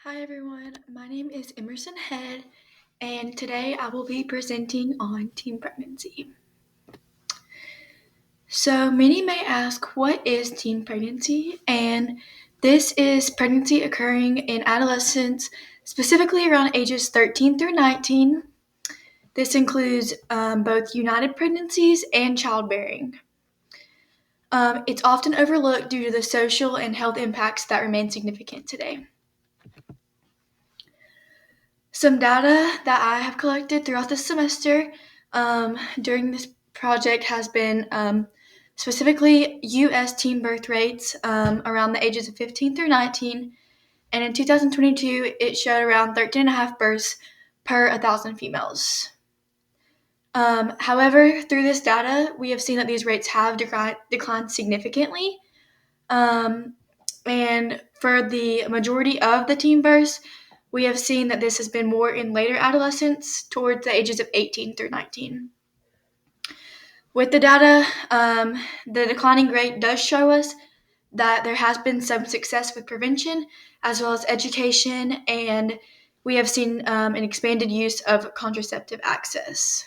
Hi everyone, my name is Emerson Head, and today I will be presenting on teen pregnancy. So, many may ask, what is teen pregnancy? And this is pregnancy occurring in adolescents, specifically around ages 13 through 19. This includes both united pregnancies and childbearing. It's often overlooked due to the social and health impacts that remain significant today. Some data that I have collected throughout the semester during this project has been specifically U.S. teen birth rates around the ages of 15 through 19. And in 2022, it showed around 13.5 births per 1,000 females. However, through this data, we have seen that these rates have declined significantly. And for the majority of the teen births, we have seen that this has been more in later adolescence towards the ages of 18 through 19. With the data, the declining rate does show us that there has been some success with prevention as well as education, and we have seen an expanded use of contraceptive access.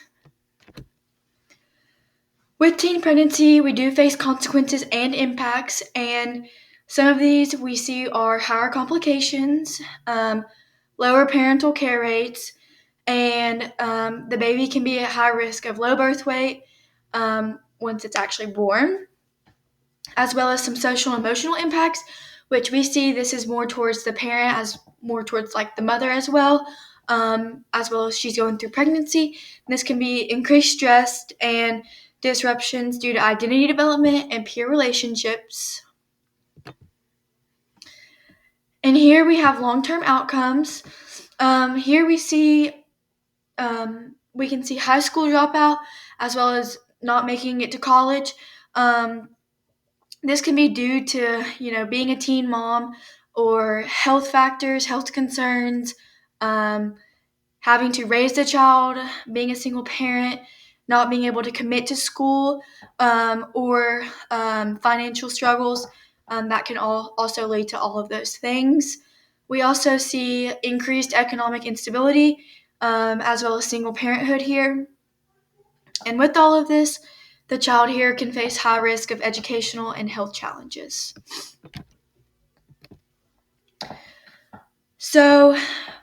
With teen pregnancy, we do face consequences and impacts, and some of these we see are higher complications, lower parental care rates, and the baby can be at high risk of low birth weight once it's actually born, as well as some social and emotional impacts, which we see this is more towards the parent, as more towards like the mother as well as she's going through pregnancy. And this can be increased stress and disruptions due to identity development and peer relationships. And here we have long-term outcomes. Here we can see high school dropout as well as not making it to college. This can be due to being a teen mom or health factors, health concerns, having to raise a child, being a single parent, not being able to commit to school, or financial struggles that can also lead to all of those things. We also see increased economic instability as well as single parenthood here. And with all of this, the child here can face high risk of educational and health challenges. So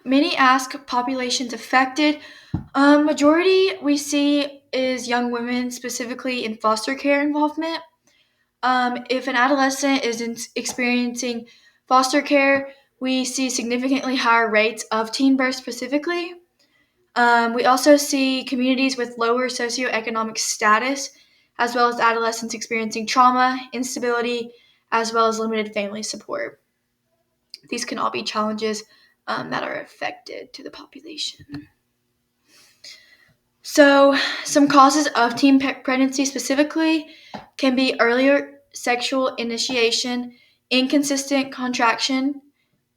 many ask populations affected. Majority we see is young women, specifically in foster care involvement. If an adolescent is experiencing foster care, we see significantly higher rates of teen birth specifically. We also see communities with lower socioeconomic status, as well as adolescents experiencing trauma, instability, as well as limited family support. These can all be challenges that are affected to the population. So, some causes of teen pregnancy specifically can be earlier sexual initiation, inconsistent contraction,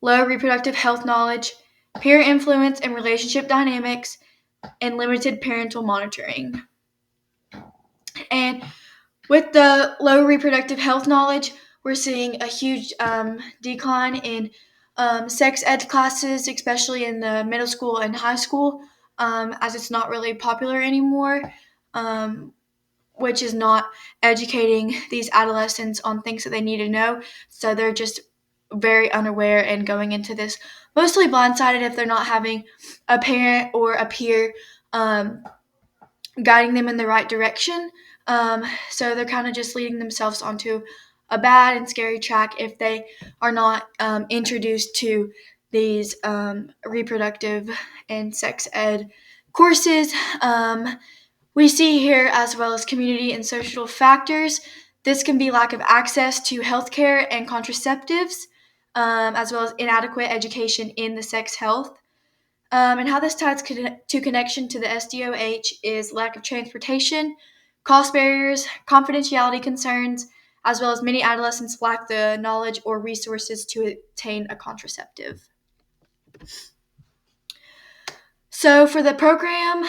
low reproductive health knowledge, peer influence and relationship dynamics, and limited parental monitoring. And with the low reproductive health knowledge, we're seeing a huge decline in sex ed classes, especially in the middle school and high school, as it's not really popular anymore, which is not educating these adolescents on things that they need to know. So they're just very unaware and going into this mostly blindsided if they're not having a parent or a peer guiding them in the right direction. So they're kind of just leading themselves onto a bad and scary track if they are not introduced to these reproductive and sex ed courses. We see here, as well as community and social factors, this can be lack of access to healthcare and contraceptives, as well as inadequate education in the sex health. And how this ties to connection to the SDOH is lack of transportation, cost barriers, confidentiality concerns, as well as many adolescents lack the knowledge or resources to obtain a contraceptive. So for the program,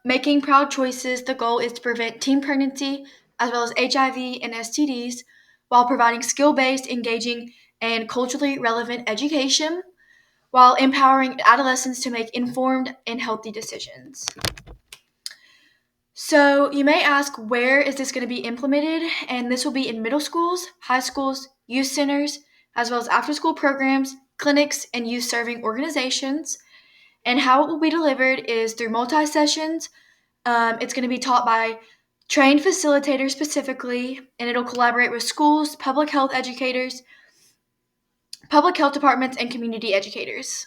Making Proud Choices, the goal is to prevent teen pregnancy as well as HIV and STDs while providing skill-based, engaging, and culturally relevant education. while empowering adolescents to make informed and healthy decisions. So you may ask, where is this going to be implemented? And this will be in middle schools, high schools, youth centers, as well as after-school programs, clinics, and youth-serving organizations. And how it will be delivered is through multi-sessions. It's going to be taught by trained facilitators specifically, and it'll collaborate with schools, public health educators, public health departments, and community educators.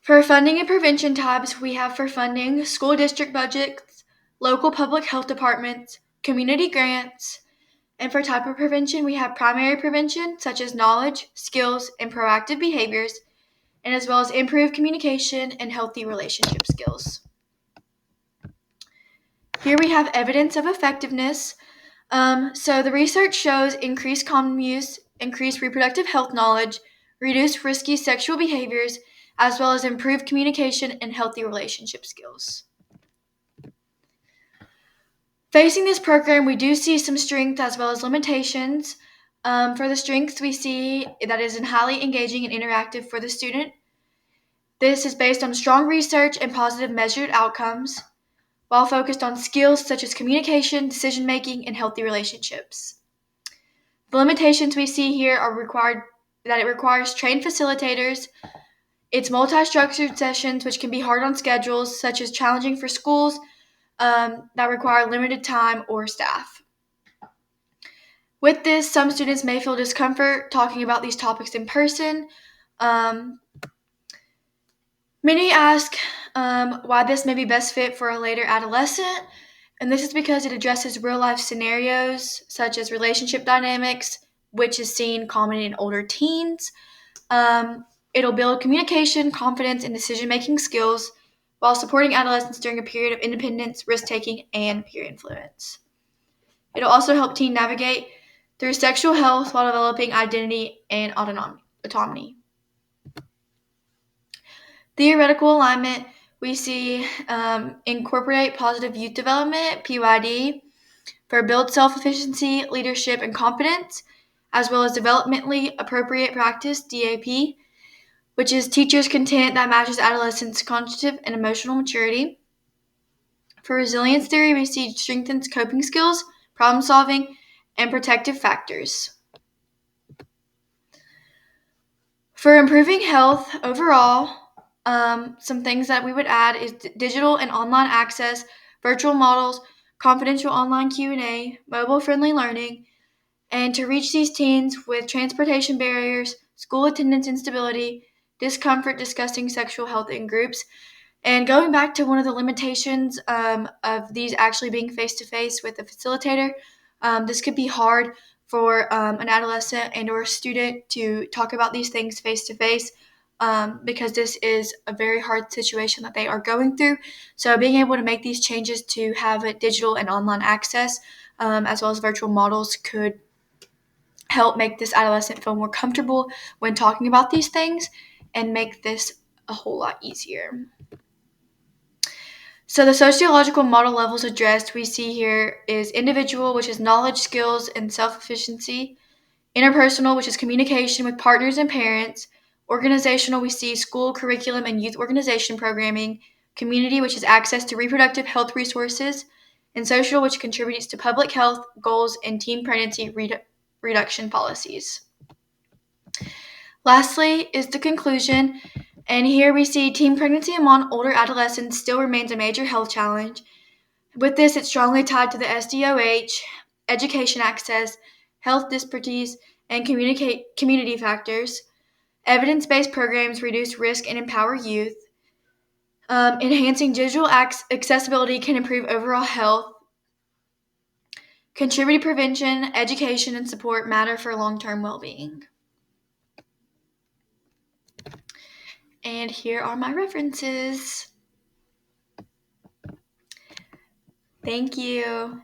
For funding and prevention tabs, we have for funding school district budgets, local public health departments, community grants, and for type of prevention, we have primary prevention, such as knowledge, skills, and proactive behaviors, and as well as improved communication and healthy relationship skills. Here we have evidence of effectiveness. So the research shows increased condom use, increased reproductive health knowledge, reduced risky sexual behaviors, as well as improved communication and healthy relationship skills. Facing this program, we do see some strengths as well as limitations. For the strengths, we see that it is highly engaging and interactive for the student. This is based on strong research and positive measured outcomes, while focused on skills such as communication, decision-making, and healthy relationships. The limitations we see here are that it requires trained facilitators. It's multi-structured sessions, which can be hard on schedules, such as challenging for schools that require limited time or staff. With this, some students may feel discomfort talking about these topics in person. Many ask why this may be best fit for a later adolescent, and this is because it addresses real-life scenarios such as relationship dynamics, which is seen common in older teens. It'll build communication, confidence, and decision-making skills while supporting adolescents during a period of independence, risk-taking, and peer influence. It'll also help teens navigate through sexual health while developing identity and autonomy. Theoretical alignment, we see incorporate positive youth development, PYD, for build self-efficiency, leadership, and confidence, as well as developmentally appropriate practice, DAP, which is teachers' content that matches adolescents' cognitive and emotional maturity. For resilience theory, we see strengthens coping skills, problem solving, and protective factors. For improving health overall, some things that we would add is digital and online access, virtual models, confidential online Q&A, mobile-friendly learning, and to reach these teens with transportation barriers, school attendance instability, discomfort discussing sexual health in groups. And going back to one of the limitations of these actually being face-to-face with a facilitator, this could be hard for an adolescent and or a student to talk about these things face-to-face because this is a very hard situation that they are going through. So being able to make these changes to have a digital and online access as well as virtual models could help make this adolescent feel more comfortable when talking about these things and make this a whole lot easier. So the sociological model levels addressed we see here is individual, which is knowledge, skills, and self-efficiency. Interpersonal, which is communication with partners and parents. Organizational, we see school, curriculum, and youth organization programming. Community, which is access to reproductive health resources. And social, which contributes to public health goals and teen pregnancy reduction policies. Lastly is the conclusion, and here we see teen pregnancy among older adolescents still remains a major health challenge. With this, it's strongly tied to the SDOH, education access, health disparities, and community factors. Evidence-based programs reduce risk and empower youth. Enhancing digital accessibility can improve overall health. Contributing prevention, education, and support matter for long-term well-being. And here are my references. Thank you.